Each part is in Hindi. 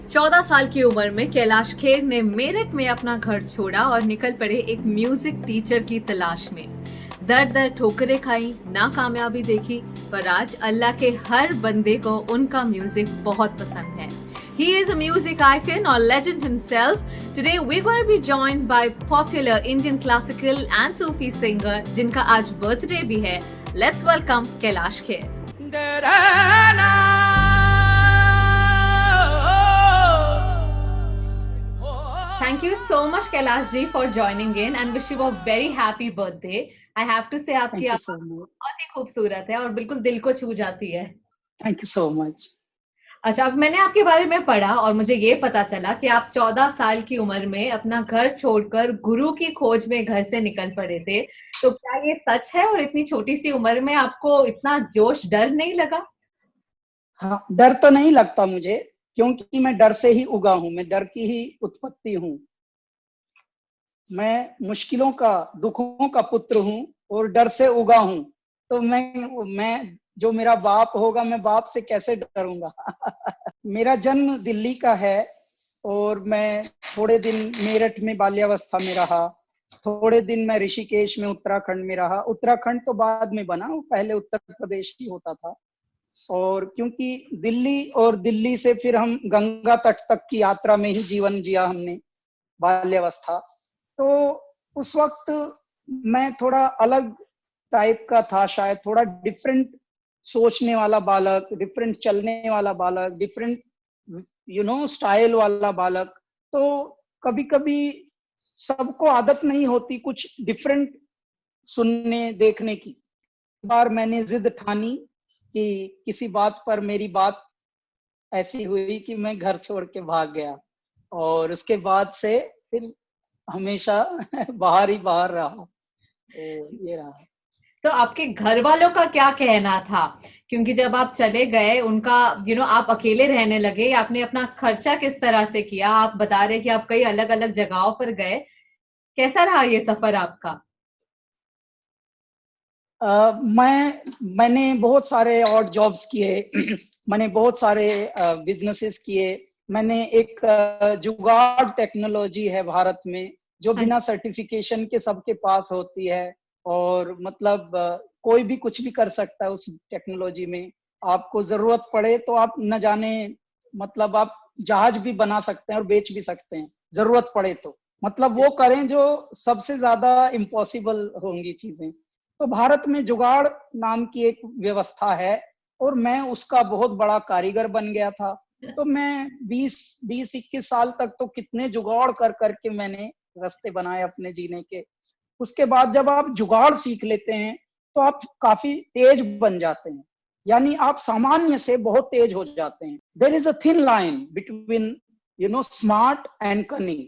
14 साल की उम्र में कैलाश खेर ने मेरठ में अपना घर छोड़ा और निकल पड़े एक म्यूजिक टीचर की तलाश में। दर दर ठोकरें खाई, नाकामयाबी देखी, पर आज अल्लाह के हर बंदे को उनका म्यूजिक बहुत पसंद है। He is a music icon or legend himself. Today we're going to be joined by popular Indian classical and Sufi singer जिनका आज बर्थडे भी है। Let's welcome Kailash Kher. Thank you so much Kailash ji for joining in and wish you a very happy birthday. I have to say आपकी आवाज बहुत ही खूबसूरत है और बिल्कुल दिल को छू जाती है। Thank you so much. अच्छा, अब मैंने आपके बारे में पढ़ा और मुझे ये पता चला कि आप 14 साल की उम्र में अपना घर छोड़कर गुरु की खोज में घर से निकल पड़े थे। तो क्या ये सच है और इतनी छोटी सी उम्र में आपको इतना जोश, डर नहीं लगा? हाँ, डर तो नहीं लगता मुझे, क्योंकि मैं डर से ही उगा हूँ, मैं डर की ही उत्पत्ति हूँ। मैं मुश्किलों का, दुखों का पुत्र हूँ और डर से उगा हूँ। तो मैं जो मेरा बाप होगा, मैं बाप से कैसे डरूंगा। मेरा जन्म दिल्ली का है और मैं थोड़े दिन मेरठ में बाल्यावस्था में रहा, थोड़े दिन मैं ऋषिकेश में उत्तराखंड में रहा। उत्तराखंड तो बाद में बना, पहले उत्तर प्रदेश ही होता था। और क्योंकि दिल्ली से फिर हम गंगा तट तक की यात्रा में ही जीवन जिया हमने, बाल्यावस्था। तो उस वक्त मैं थोड़ा अलग टाइप का था, शायद थोड़ा डिफरेंट सोचने वाला बालक, डिफरेंट चलने वाला बालक, डिफरेंट स्टाइल वाला बालक। तो कभी कभी सबको आदत नहीं होती कुछ डिफरेंट सुनने देखने की। बार मैंने जिद ठानी कि किसी बात पर मेरी बात ऐसी हुई कि मैं घर छोड़ के भाग गया, और उसके बाद से फिर हमेशा बाहर ही बाहर रहा। तो ये रहा। तो आपके घर वालों का क्या कहना था? क्योंकि जब आप चले गए, उनका आप अकेले रहने लगे, आपने अपना खर्चा किस तरह से किया? आप बता रहे कि आप कई अलग अलग जगहों पर गए, कैसा रहा ये सफर आपका? मैंने बहुत सारे ऑड जॉब्स किए। मैंने बहुत सारे बिजनेसेस किए। मैंने एक जुगाड़ टेक्नोलॉजी है भारत में, जो बिना सर्टिफिकेशन के सबके पास होती है, और मतलब कोई भी कुछ भी कर सकता है उस टेक्नोलॉजी में। आपको जरूरत पड़े तो आप न जाने, मतलब आप जहाज भी बना सकते हैं और बेच भी सकते हैं, जरूरत पड़े तो। मतलब वो करें जो सबसे ज्यादा इम्पॉसिबल होंगी चीजें। तो भारत में जुगाड़ नाम की एक व्यवस्था है, और मैं उसका बहुत बड़ा कारीगर बन गया था। तो मैं 20-21 साल तक तो कितने जुगाड़ कर करके मैंने रास्ते बनाए अपने जीने के। उसके बाद जब आप जुगाड़ सीख लेते हैं तो आप काफी तेज बन जाते हैं, यानी आप सामान्य से बहुत तेज हो जाते हैं। There is a thin line between smart and cunning.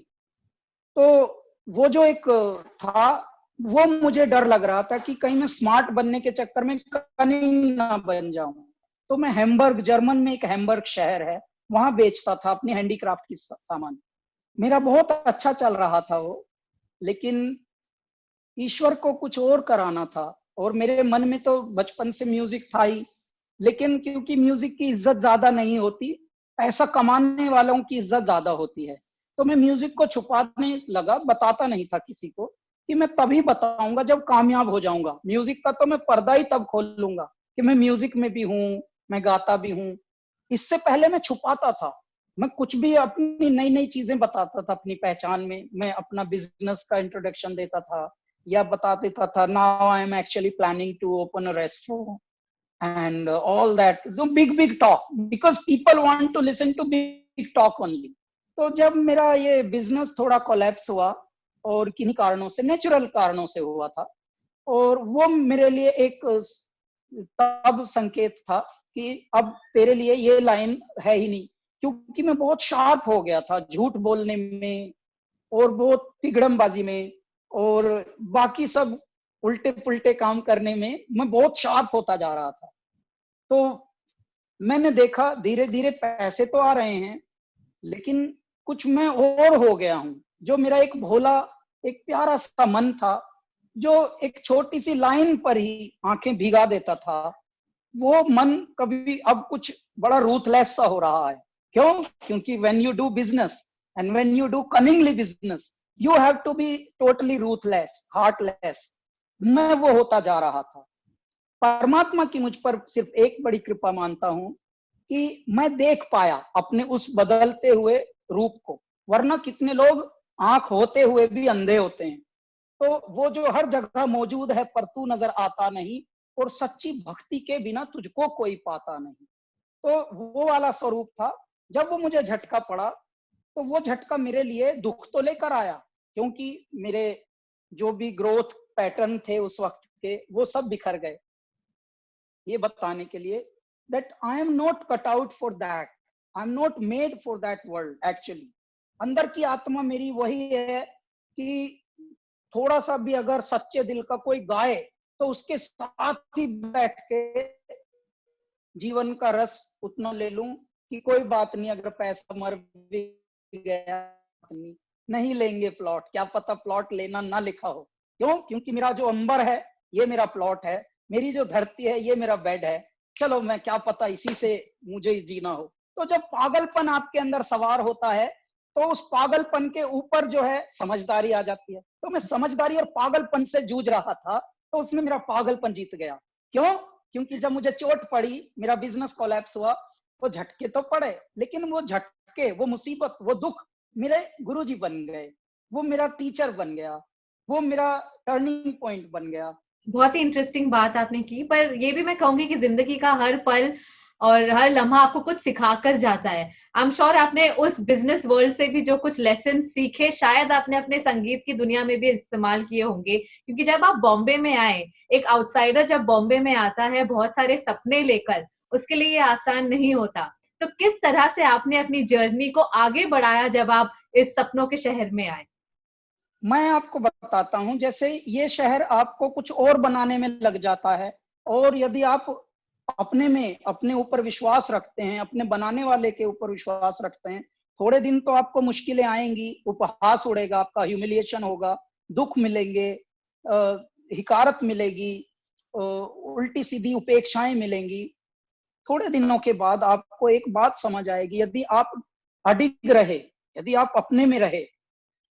तो वो जो एक था, वो मुझे डर लग रहा था कि कहीं मैं स्मार्ट बनने के चक्कर में कनिंग ना बन जाऊं। तो मैं हैम्बर्ग, जर्मन में एक हैम्बर्ग शहर है, वहां बेचता था अपनी हैंडीक्राफ्ट की सामान। मेरा बहुत अच्छा चल रहा था वो, लेकिन ईश्वर को कुछ और कराना था। और मेरे मन में तो बचपन से म्यूजिक था ही, लेकिन क्योंकि म्यूजिक की इज्जत ज्यादा नहीं होती, पैसा कमाने वालों की इज्जत ज्यादा होती है, तो मैं म्यूजिक को छुपाने लगा, बताता नहीं था किसी को, कि मैं तभी बताऊंगा जब कामयाब हो जाऊंगा। म्यूजिक का तो मैं पर्दा ही तब खोलूंगा कि मैं म्यूजिक में भी हूँ, मैं गाता भी हूँ। इससे पहले मैं छुपाता था। मैं कुछ भी अपनी नई नई चीजें बताता था अपनी पहचान में। मैं अपना बिजनेस का इंट्रोडक्शन देता था, या बता देता था, now I am actually planning to open a restaurant and all that, the big big talk, because people want to listen to big talk only. तो जब मेरा ये बिजनेस थोड़ा कोलैप्स हुआ, और किन्हीं कारणों से, नेचुरल कारणों से हुआ था, और वो मेरे लिए एक तब संकेत था कि अब तेरे लिए ये लाइन है ही नहीं। क्योंकि मैं बहुत शार्प हो गया था झूठ बोलने में, और बहुत तिगड़मबाजी में, और बाकी सब उल्टे पुल्टे काम करने में मैं बहुत शार्प होता जा रहा था। तो मैंने देखा धीरे धीरे पैसे तो आ रहे हैं, लेकिन कुछ मैं और हो गया हूं। जो मेरा एक भोला, एक प्यारा सा मन था, जो एक छोटी सी लाइन पर ही आंखें भिगा देता था, वो मन कभी अब कुछ बड़ा रूथलेस सा हो रहा है। क्यों? क्योंकि when you do business and when you do cunningly business, you have to be totally ruthless, heartless. मैं वो होता जा रहा था। परमात्मा की मुझ पर सिर्फ एक बड़ी कृपा मानता हूं कि मैं देख पाया अपने उस बदलते हुए रूप को, वरना कितने लोग आंख होते हुए भी अंधे होते हैं। तो वो जो हर जगह मौजूद है पर तू नजर आता नहीं, और सच्ची भक्ति के बिना तुझको कोई पाता नहीं। तो वो वाला स्वरूप था। जब वो मुझे झटका पड़ा, तो वो झटका मेरे लिए दुख तो लेकर आया, क्योंकि मेरे जो भी ग्रोथ पैटर्न थे उस वक्त के, वो सब बिखर गए। ये बताने के लिए that I am not cut out for that, I am not made for that world actually। अंदर की आत्मा मेरी वही है कि थोड़ा सा भी अगर सच्चे दिल का कोई गाए, तो उसके साथ ही बैठ के जीवन का रस उतना ले लूं कि कोई बात नहीं, अगर पैसा मर भी गया नहीं लेंगे प्लॉट, क्या पता प्लॉट लेना ना लिखा हो। क्यों? क्योंकि मेरा जो अंबर है ये मेरा प्लॉट है, मेरी जो धरती है ये मेरा बेड है। चलो, मैं क्या पता इसी से मुझे जीना हो। तो जब पागलपन आपके अंदर सवार होता है, तो उस पागलपन के ऊपर जो है समझदारी आ जाती है। तो मैं समझदारी और पागलपन से जूझ रहा था, तो उसमें मेरा पागलपन जीत गया। क्यों? क्योंकि जब मुझे चोट पड़ी, मेरा बिजनेस कोलैप्स हुआ, वो झटके तो पड़े, लेकिन वो झटके, वो मुसीबत, वो दुख मेरे गुरुजी बन गए, वो मेरा टीचर बन गया, वो मेरा टर्निंग पॉइंट बन गया। बहुत ही इंटरेस्टिंग बात आपने की, पर ये भी मैं कहूंगी कि जिंदगी का हर पल और हर लम्हा आपको कुछ सिखा कर जाता है। आई एम श्योर आपने उस बिजनेस वर्ल्ड से भी जो कुछ लेसन सीखे, शायद आपने अपने संगीत की दुनिया में भी इस्तेमाल किए होंगे। क्योंकि जब आप बॉम्बे में आए, एक आउटसाइडर जब बॉम्बे में आता है बहुत सारे सपने लेकर, उसके लिए ये आसान नहीं होता। तो किस तरह से आपने अपनी जर्नी को आगे बढ़ाया जब आप इस सपनों के शहर में आए? मैं आपको बताता हूं, जैसे ये शहर आपको कुछ और बनाने में लग जाता है, और यदि आप अपने में, अपने ऊपर विश्वास रखते हैं, अपने बनाने वाले के ऊपर विश्वास रखते हैं, थोड़े दिन तो आपको मुश्किलें आएंगी, उपहास उड़ेगा आपका, ह्यूमिलिएशन होगा, दुख मिलेंगे, हिकारत मिलेगी, उल्टी सीधी उपेक्षाएं मिलेंगी। थोड़े दिनों के बाद आपको एक बात समझ आएगी, यदि आप अडिग रहे, यदि आप अपने में रहे,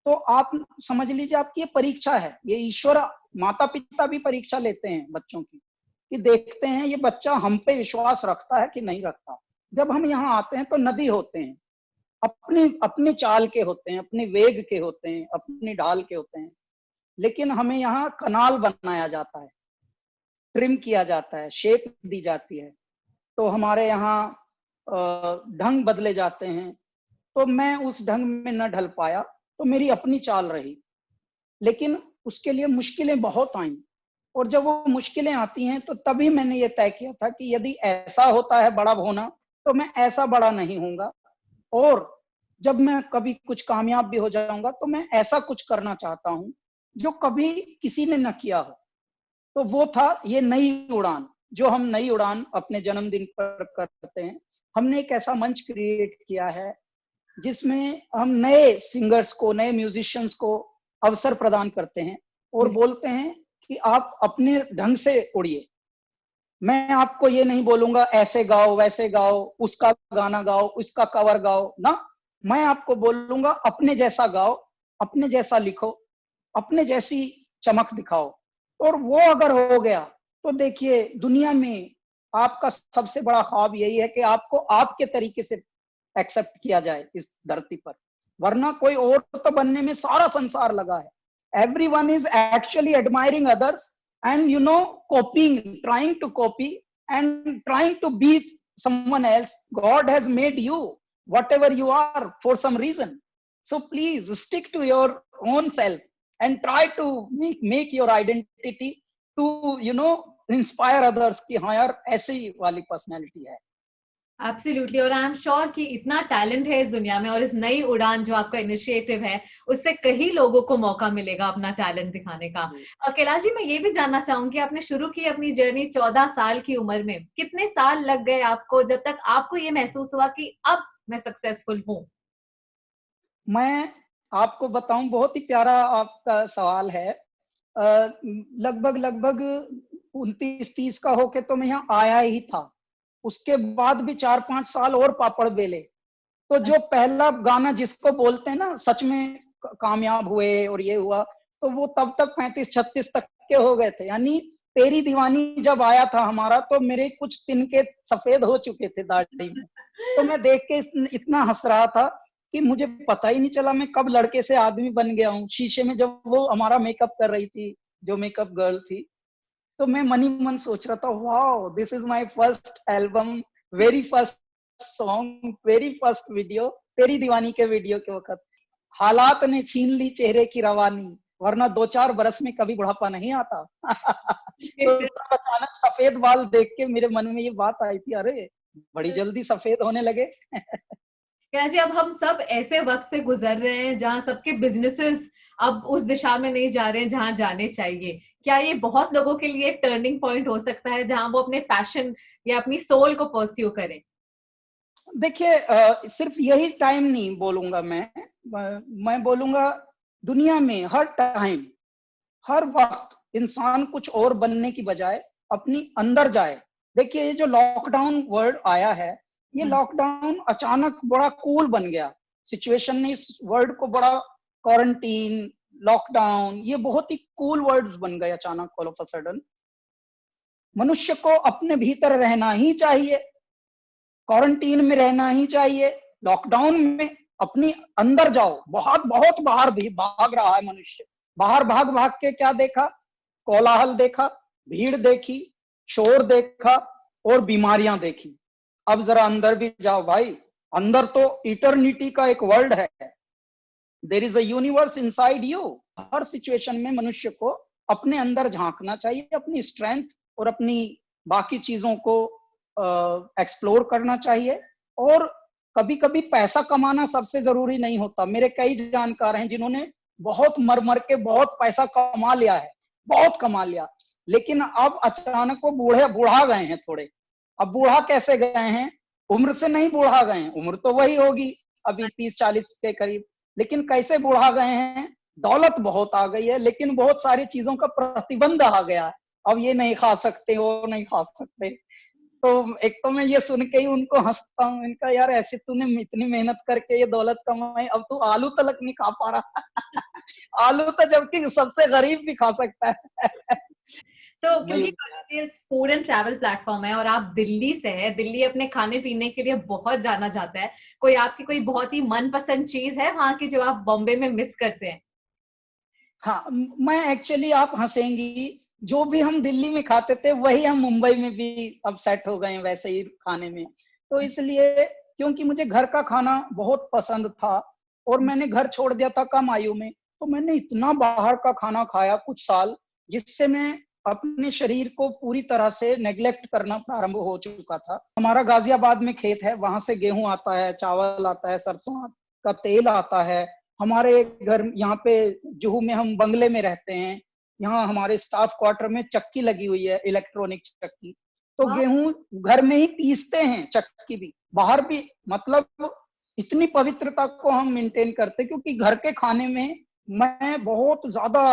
तो आप समझ लीजिए आपकी ये परीक्षा है। ये ईश्वर, माता पिता भी परीक्षा लेते हैं बच्चों की, कि देखते हैं ये बच्चा हम पे विश्वास रखता है कि नहीं रखता। जब हम यहाँ आते हैं तो नदी होते हैं, अपने अपने चाल के होते हैं, अपने वेग के होते हैं, अपनी ढाल के होते हैं, लेकिन हमें यहाँ कनाल बनाया जाता है, ट्रिम किया जाता है, शेप दी जाती है। तो हमारे यहाँ ढंग बदले जाते हैं। तो मैं उस ढंग में न ढल पाया, तो मेरी अपनी चाल रही, लेकिन उसके लिए मुश्किलें बहुत आई। और जब वो मुश्किलें आती हैं, तो तभी मैंने ये तय किया था कि यदि ऐसा होता है बड़ा होना, तो मैं ऐसा बड़ा नहीं होऊंगा। और जब मैं कभी कुछ कामयाब भी हो जाऊंगा, तो मैं ऐसा कुछ करना चाहता हूं जो कभी किसी ने न किया हो। तो वो था ये नई उड़ान, जो हम नई उड़ान अपने जन्मदिन पर करते हैं। हमने एक ऐसा मंच क्रिएट किया है जिसमें हम नए सिंगर्स को, नए म्यूजिशियंस को अवसर प्रदान करते हैं, और बोलते हैं कि आप अपने ढंग से उड़िए। मैं आपको ये नहीं बोलूंगा ऐसे गाओ, वैसे गाओ, उसका गाना गाओ, उसका कवर गाओ ना। मैं आपको बोलूंगा अपने जैसा गाओ, अपने जैसा लिखो, अपने जैसी चमक दिखाओ। और वो अगर हो गया, तो देखिए दुनिया में आपका सबसे बड़ा ख्वाब यही है कि आपको आपके तरीके से एक्सेप्ट किया जाए इस धरती पर। वरना कोई और तो बनने में सारा संसार लगा है। Everyone is actually admiring others and copying, trying to copy and trying to be someone else. God has made you whatever you are for some reason, so please stick to your own self and try to make your identity to inspire others कि हाँ यार ऐसी वाली पर्सनैलिटी है। एब्सोल्युटली, और आई एम श्योर कि इतना टैलेंट है इस दुनिया में, और इस नई उड़ान जो आपका इनिशिएटिव है, उससे कई लोगों को मौका मिलेगा अपना टैलेंट दिखाने का। कैलाश जी, मैं ये भी जानना चाहूंगी, आपने शुरू की अपनी जर्नी 14 साल की उम्र में, कितने साल लग गए आपको जब तक आपको ये महसूस हुआ कि अब मैं सक्सेसफुल हूँ? मैं आपको बताऊं, बहुत ही प्यारा आपका सवाल है। लगभग लगभग 29-30 का होके तो मैं यहाँ आया ही था। उसके बाद भी 4-5 साल और पापड़ बेले, तो जो पहला गाना जिसको बोलते हैं ना सच में कामयाब हुए और ये हुआ, तो वो तब तक 35-36 तक के हो गए थे। यानी तेरी दीवानी जब आया था हमारा, तो मेरे कुछ तिनके सफेद हो चुके थे दाढ़ी में। तो मैं देख के इतना हंस रहा था कि मुझे पता ही नहीं चला मैं कब लड़के से आदमी बन गया हूँ। शीशे में जब वो हमारा मेकअप कर रही थी, जो मेकअप गर्ल थी, तो मैं मन ही मन सोच रहा था, wow this is my first album, very first song, very first video, तेरी दीवानी के वीडियो के वक्त। हालात ने छीन ली चेहरे की रवानी, वरना 2-4 बरस में कभी बुढ़ापा नहीं आता। तो तब अचानक सफेद बाल देख के मेरे मन में ये बात आई थी, अरे बड़ी जल्दी सफेद होने लगे। क्या जी, अब हम सब ऐसे वक्त से गुजर रहे हैं जहां सबके बिजनेसेस अब उस दिशा में नहीं जा रहे हैं जहां जाने चाहिए। क्या ये बहुत लोगों के लिए टर्निंग पॉइंट हो सकता है जहां वो अपने पैशन या अपनी सोल को परस्यू करें? देखिए सिर्फ यही टाइम नहीं बोलूंगा मैं बोलूंगा दुनिया में हर टाइम, हर वक्त इंसान कुछ और बनने की बजाय अपनी अंदर जाए। देखिए ये जो लॉकडाउन वर्ड आया है, ये लॉकडाउन अचानक बड़ा कूल बन गया। सिचुएशन ने इस वर्ड को बड़ा, क्वारंटीन, लॉकडाउन, ये बहुत ही कूल वर्ड्स बन गए अचानक ऑल ऑफ अ सडन। मनुष्य को अपने भीतर रहना ही चाहिए, क्वारंटीन में रहना ही चाहिए, लॉकडाउन में अपनी अंदर जाओ। बहुत बहुत बाहर भी भाग रहा है मनुष्य, बाहर भाग भाग के क्या देखा, कोलाहल देखा, भीड़ देखी, शोर देखा और बीमारियां देखी। अब जरा अंदर भी जाओ भाई, अंदर तो इटर्निटी का एक वर्ल्ड है, there is a universe inside you. Her situation में मनुष्य को अपने अंदर झांकना चाहिए, अपनी स्ट्रेंथ और अपनी बाकी चीजों को एक्सप्लोर करना चाहिए। और कभी कभी पैसा कमाना सबसे जरूरी नहीं होता। मेरे कई जानकार हैं जिन्होंने बहुत मर मर के बहुत पैसा कमा लिया है, बहुत कमा लिया, लेकिन अब अचानक वो बूढ़ा गए हैं थोड़े। अब बूढ़ा कैसे गए हैं, उम्र से नहीं बूढ़ा गए हैं, उम्र तो वही होगी अभी 30-40 के करीब, लेकिन कैसे बूढ़ा गए हैं, दौलत बहुत आ गई है, लेकिन बहुत सारी चीजों का प्रतिबंध आ गया है। अब ये नहीं खा सकते, वो नहीं खा सकते। तो एक तो मैं ये सुन के ही उनको हंसता हूँ, इनका यार ऐसे तूने इतनी मेहनत करके ये दौलत कमाई, अब तू आलू तलक नहीं खा पा रहा। आलू तो जबकि सबसे गरीब भी खा सकता है। तो नहीं, क्योंकि फूड एंड ट्रैवल प्लेटफॉर्म है और आप दिल्ली से है, दिल्ली अपने खाने पीने के लिए बहुत जाना जाता है। कोई आपकी कोई बहुत ही मनपसंद चीज है वहां की जो आप बॉम्बे में मिस करते हैं? हाँ मैं एक्चुअली, आप हंसेंगी, जो भी हम दिल्ली में खाते थे वही हम मुंबई में भी अब सेट हो गए हैं वैसे ही खाने में। तो इसलिए, क्योंकि मुझे घर का खाना बहुत पसंद था और मैंने घर छोड़ दिया था कम आयु में, तो मैंने इतना बाहर का खाना खाया कुछ साल, जिससे मैं अपने शरीर को पूरी तरह से नेग्लेक्ट करना प्रारंभ हो चुका था। हमारा गाजियाबाद में खेत है, वहां से गेहूं आता है, चावल आता है, सरसों का तेल आता है। हमारे घर यहाँ पे जुहू में हम बंगले में रहते हैं, यहाँ हमारे स्टाफ क्वार्टर में चक्की लगी हुई है, इलेक्ट्रॉनिक चक्की। तो वाह। गेहूं घर में ही पीसते हैं, चक्की भी बाहर भी। मतलब इतनी पवित्रता को हम मेंटेन करते हैं, क्योंकि घर के खाने में मैं बहुत ज्यादा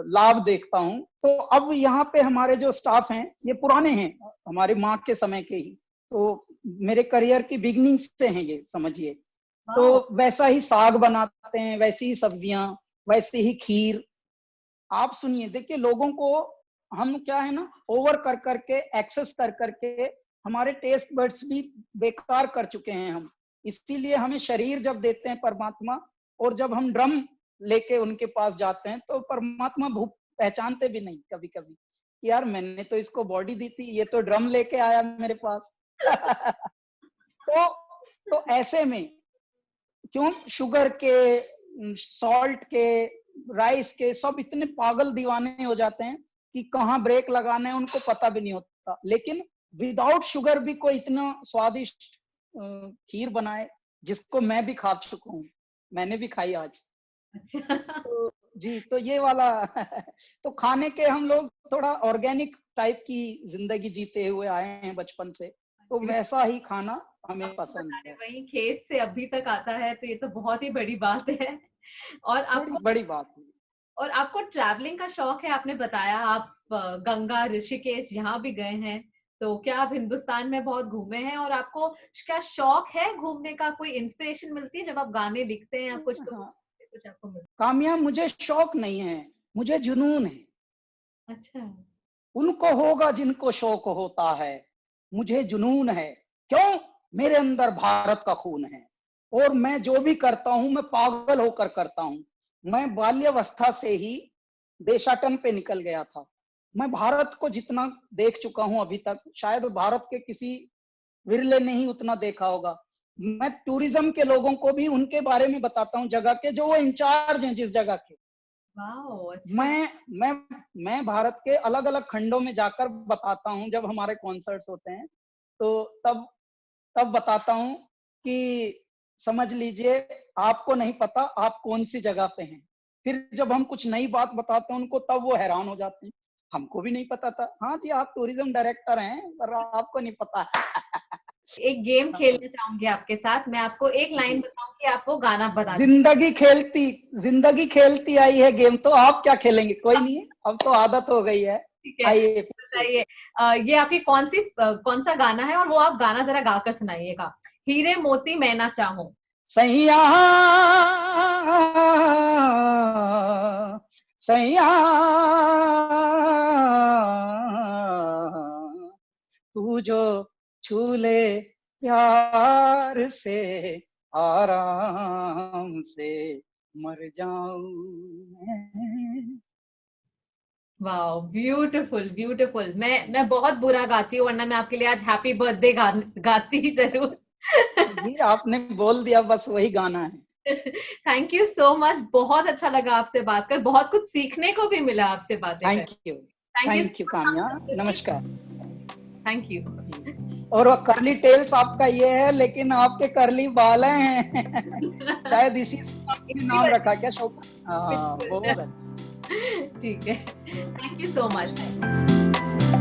लाभ देखता हूँ। तो अब यहाँ पे हमारे जो स्टाफ हैं ये पुराने हैं, हमारे माँ के समय के ही, तो मेरे करियर की बिगनिंग से हैं ये, समझिए। तो वैसा ही साग बनाते हैं, वैसी ही सब्जियां, वैसे ही खीर। आप सुनिए, देखिए लोगों को हम क्या है ना, ओवर कर करके, एक्सेस कर करके हमारे टेस्ट बड्स भी बेकार कर चुके हैं हम। इसीलिए हमें शरीर जब देते हैं परमात्मा, और जब हम ड्रम लेके उनके पास जाते हैं, तो परमात्मा भूख पहचानते भी नहीं कभी कभी, यार मैंने तो इसको बॉडी दी थी, ये तो ड्रम लेके आया मेरे पास। तो ऐसे में क्यों शुगर के, सॉल्ट के, राइस के, सब इतने पागल दीवाने हो जाते हैं कि कहाँ ब्रेक लगाना है उनको पता भी नहीं होता। लेकिन विदाउट शुगर भी कोई इतना स्वादिष्ट खीर बनाए, जिसको मैं भी खा चुका हूँ, मैंने भी खाई आज। अच्छा। तो जी, तो ये वाला तो खाने के हम लोग थोड़ा ऑर्गेनिक टाइप की जिंदगी जीते हुए आए हैं बचपन से, तो वैसा ही खाना हमें पसंद बताने है। वही खेत से अभी तक आता है तो ये तो बहुत ही बड़ी बात है। और बड़ी आपको बड़ी बात है। और आपको ट्रैवलिंग का शौक है, आपने बताया आप गंगा ऋषिकेश यहाँ भी गए हैं। तो क्या आप हिंदुस्तान में बहुत घूमे हैं और आपको क्या शौक है घूमने का? कोई इंस्पिरेशन मिलती है जब आप गाने लिखते हैं या कुछ, तो हाँ, कुछ आपको मिलता कामया, मुझे शौक नहीं है, मुझे जुनून है। है? अच्छा। उनको होगा जिनको शौक होता है, मुझे जुनून है। क्यों? मेरे अंदर भारत का खून है और मैं जो भी करता हूं मैं पागल होकर करता हूं। मैं बाल्यावस्था से ही देशाटन पे निकल गया था। मैं भारत को जितना देख चुका हूं अभी तक, शायद भारत के किसी विरले ने ही उतना देखा होगा। मैं टूरिज्म के लोगों को भी उनके बारे में बताता हूँ, जगह के जो वो इंचार्ज हैं जिस जगह के। वाओ, अच्छा। मैं मैं मैं भारत के अलग अलग खंडों में जाकर बताता हूँ, जब हमारे कॉन्सर्ट्स होते हैं तो तब तब बताता हूँ कि समझ लीजिए आपको नहीं पता आप कौन सी जगह पे हैं। फिर जब हम कुछ नई बात बताते हैं उनको, तब वो हैरान हो जाते हैं, हमको भी नहीं पता था। हाँ जी, आप टूरिज्म डायरेक्टर हैं पर आपको नहीं पता। एक गेम हाँ खेलना चाहूंगी आपके साथ। मैं आपको एक लाइन जी। बताऊंगी, आप वो गाना बता दीजिए। जिंदगी खेलती जिंदगी खेलती आई है गेम, तो आप क्या खेलेंगे? कोई नहीं है, अब तो आदत हो गई है। ठीक है, आइए पूछिए। बताइए। ये आपकी कौन सा गाना है और वो आप गाना जरा गाकर सुनाइएगा। हीरे मोती मैं ना चाहूं। सैया सैया तू जो छू ले प्यार से, आराम से मर जाऊं मैं। Wow, beautiful beautiful. मैं बहुत बुरा गाती हूँ, वरना मैं आपके लिए आज हैप्पी बर्थडे गाती जरूर। जी, आपने बोल दिया, बस वही गाना है। थैंक यू सो मच, बहुत अच्छा लगा आपसे बात कर, बहुत कुछ सीखने को भी मिला आपसे बातें कर। Thank you. Thank you thank you so Kamya, much. नमस्कार थैंक यू। जी। और वो कर्ली टेल्स आपका ये है, लेकिन आपके कर्ली बाल हैं। शायद इसी से आपने इसी नाम वजह रखा क्या, शौक? हाँ, से। बहुत अच्छा। ठीक है, थैंक यू सो मच।